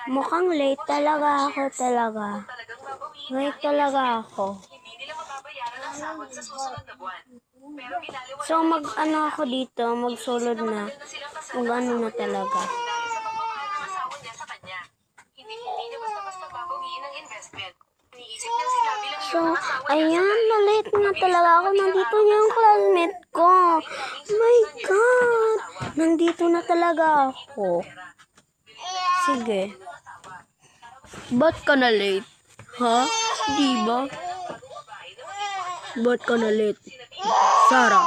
Mukhang late talaga ako talaga. Late talaga ako. So mag-ano ako dito, magsulod na. Mag-ano na talaga. So, ayan, na-late nga talaga ako. Nandito yung classmate ko. Oh my God! Nandito na talaga ako. Sige. Ba't ka na late? Ha? Di ba? Ba't ka na late? Sarah?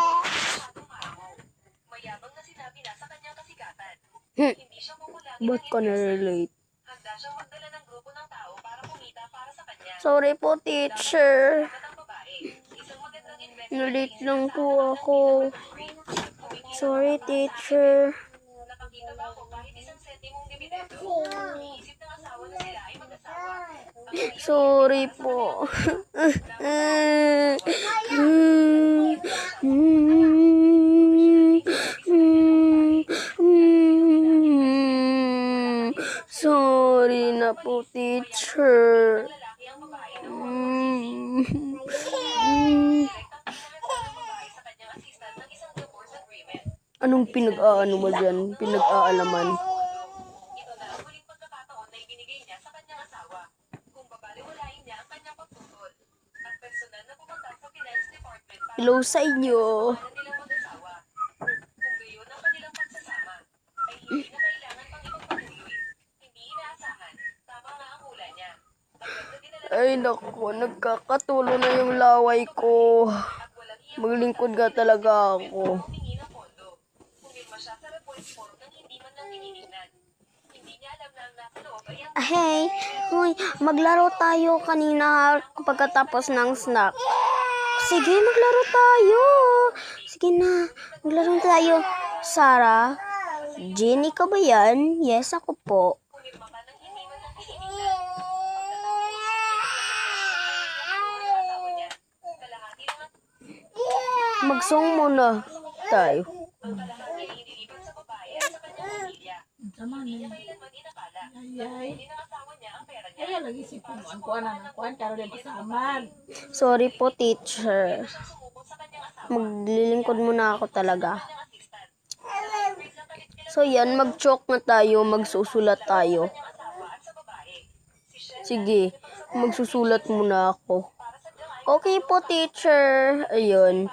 Ba't ka na late? Sorry po, teacher. Na-late lang po ako. Sorry, teacher. Sorry po. Sorry na po, teacher. Anong pinag-aano mo dyan? Pinag-aalaman? Hello sa inyo. Ay naku, nagkakatulo na yung laway ko. Maglingkod nga talaga ako. Hey, hoy, maglaro tayo kanina pagkatapos ng snack. Sige, maglaro tayo. Sige na, maglaro tayo. Sarah, Jenny ka ba yan? Yes, ako po. Mag-song muna tayo. Sorry po, teacher. Maglilingkod muna ako talaga. So yan, mag-chalk na tayo, magsusulat tayo. Sige, magsusulat muna ako. Okay po, teacher. Ayun.